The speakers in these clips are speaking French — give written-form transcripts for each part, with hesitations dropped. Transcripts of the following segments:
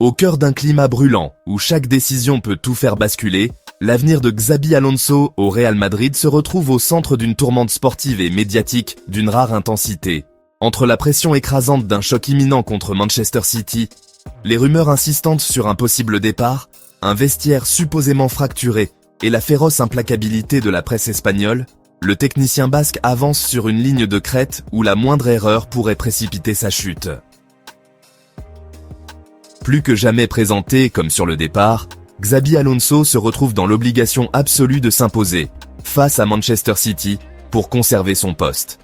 Au cœur d'un climat brûlant, où chaque décision peut tout faire basculer, l'avenir de Xabi Alonso au Real Madrid se retrouve au centre d'une tourmente sportive et médiatique d'une rare intensité. Entre la pression écrasante d'un choc imminent contre Manchester City, les rumeurs insistantes sur un possible départ, un vestiaire supposément fracturé et la féroce implacabilité de la presse espagnole, le technicien basque avance sur une ligne de crête où la moindre erreur pourrait précipiter sa chute. Plus que jamais présenté comme sur le départ, Xabi Alonso se retrouve dans l'obligation absolue de s'imposer, face à Manchester City, pour conserver son poste.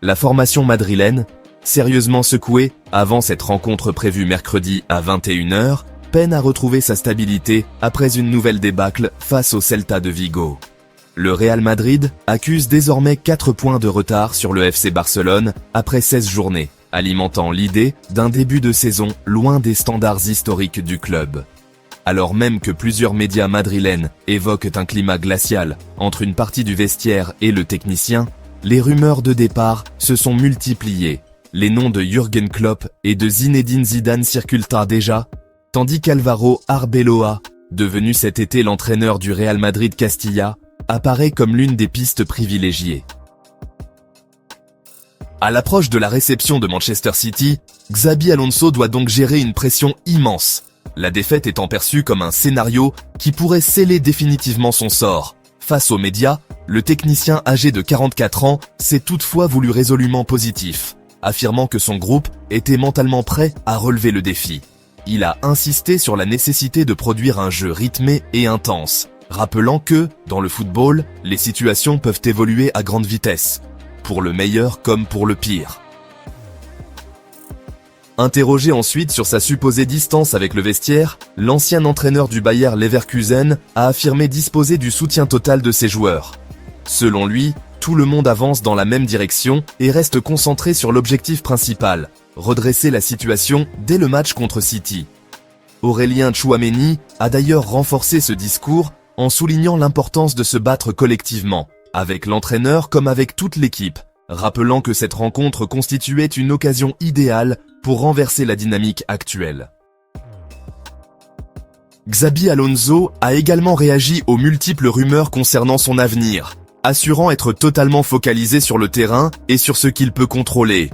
La formation madrilène, sérieusement secouée avant cette rencontre prévue mercredi à 21h, peine à retrouver sa stabilité après une nouvelle débâcle face au Celta de Vigo. Le Real Madrid accuse désormais 4 points de retard sur le FC Barcelone après 16 journées, alimentant l'idée d'un début de saison loin des standards historiques du club. Alors même que plusieurs médias madrilènes évoquent un climat glacial entre une partie du vestiaire et le technicien, les rumeurs de départ se sont multipliées. Les noms de Jürgen Klopp et de Zinedine Zidane circulent déjà, tandis qu'Alvaro Arbeloa, devenu cet été l'entraîneur du Real Madrid Castilla, apparaît comme l'une des pistes privilégiées. À l'approche de la réception de Manchester City, Xabi Alonso doit donc gérer une pression immense, la défaite étant perçue comme un scénario qui pourrait sceller définitivement son sort. Face aux médias, le technicien âgé de 44 ans s'est toutefois voulu résolument positif, affirmant que son groupe était mentalement prêt à relever le défi. Il a insisté sur la nécessité de produire un jeu rythmé et intense, rappelant que, dans le football, les situations peuvent évoluer à grande vitesse, pour le meilleur comme pour le pire. Interrogé ensuite sur sa supposée distance avec le vestiaire, l'ancien entraîneur du Bayer Leverkusen a affirmé disposer du soutien total de ses joueurs. Selon lui, tout le monde avance dans la même direction et reste concentré sur l'objectif principal, redresser la situation dès le match contre City. Aurélien Tchouaméni a d'ailleurs renforcé ce discours en soulignant l'importance de se battre collectivement, avec l'entraîneur comme avec toute l'équipe, rappelant que cette rencontre constituait une occasion idéale pour renverser la dynamique actuelle. Xabi Alonso a également réagi aux multiples rumeurs concernant son avenir, assurant être totalement focalisé sur le terrain et sur ce qu'il peut contrôler.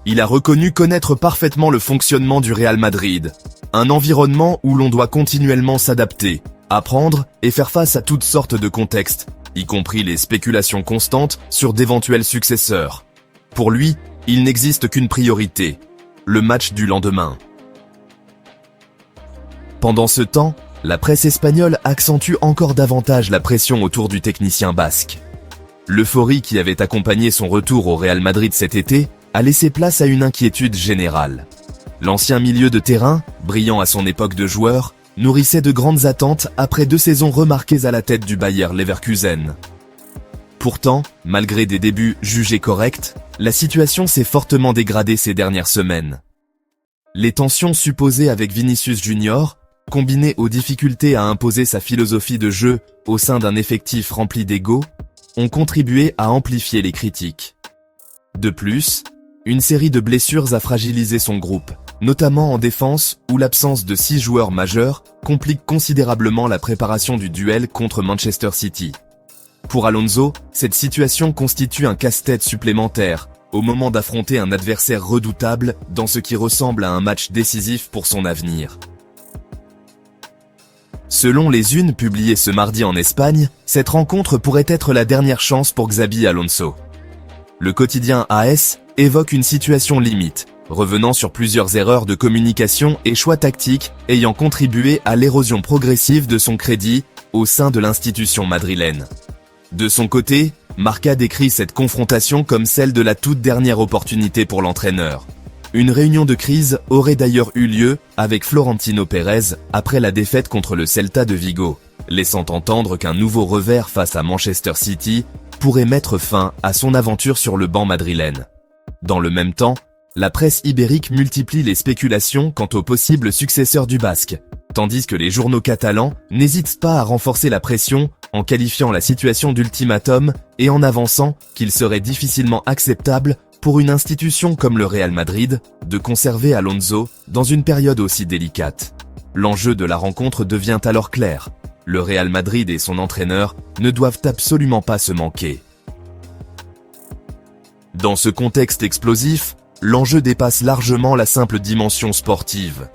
Il a reconnu connaître parfaitement le fonctionnement du Real Madrid, un environnement où l'on doit continuellement s'adapter, apprendre et faire face à toutes sortes de contextes, y compris les spéculations constantes sur d'éventuels successeurs. Pour lui, il n'existe qu'une priorité, le match du lendemain. Pendant ce temps, la presse espagnole accentue encore davantage la pression autour du technicien basque. L'euphorie qui avait accompagné son retour au Real Madrid cet été a laissé place à une inquiétude générale. L'ancien milieu de terrain, brillant à son époque de joueur, nourrissait de grandes attentes après 2 saisons remarquées à la tête du Bayer Leverkusen. Pourtant, malgré des débuts jugés corrects, la situation s'est fortement dégradée ces dernières semaines. Les tensions supposées avec Vinicius Junior, combinées aux difficultés à imposer sa philosophie de jeu au sein d'un effectif rempli d'ego, ont contribué à amplifier les critiques. De plus, une série de blessures a fragilisé son groupe, notamment en défense où l'absence de 6 joueurs majeurs complique considérablement la préparation du duel contre Manchester City. Pour Alonso, cette situation constitue un casse-tête supplémentaire au moment d'affronter un adversaire redoutable dans ce qui ressemble à un match décisif pour son avenir. Selon les unes publiées ce mardi en Espagne, cette rencontre pourrait être la dernière chance pour Xabi Alonso. Le quotidien AS évoque une situation limite, revenant sur plusieurs erreurs de communication et choix tactiques ayant contribué à l'érosion progressive de son crédit au sein de l'institution madrilène. De son côté, Marca décrit cette confrontation comme celle de la toute dernière opportunité pour l'entraîneur. Une réunion de crise aurait d'ailleurs eu lieu avec Florentino Pérez après la défaite contre le Celta de Vigo, laissant entendre qu'un nouveau revers face à Manchester City pourrait mettre fin à son aventure sur le banc madrilène. Dans le même temps, la presse ibérique multiplie les spéculations quant au possible successeur du Basque, tandis que les journaux catalans n'hésitent pas à renforcer la pression en qualifiant la situation d'ultimatum et en avançant qu'il serait difficilement acceptable pour une institution comme le Real Madrid de conserver Alonso dans une période aussi délicate. L'enjeu de la rencontre devient alors clair. Le Real Madrid et son entraîneur ne doivent absolument pas se manquer. Dans ce contexte explosif, l'enjeu dépasse largement la simple dimension sportive.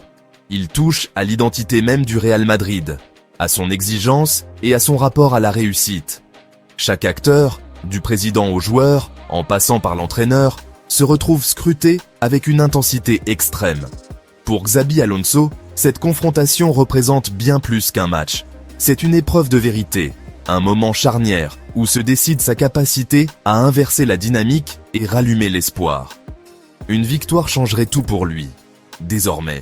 Il touche à l'identité même du Real Madrid, à son exigence et à son rapport à la réussite. Chaque acteur, du président aux joueurs, en passant par l'entraîneur, se retrouve scruté avec une intensité extrême. Pour Xabi Alonso, cette confrontation représente bien plus qu'un match. C'est une épreuve de vérité, un moment charnière où se décide sa capacité à inverser la dynamique et rallumer l'espoir. Une victoire changerait tout pour lui. Désormais,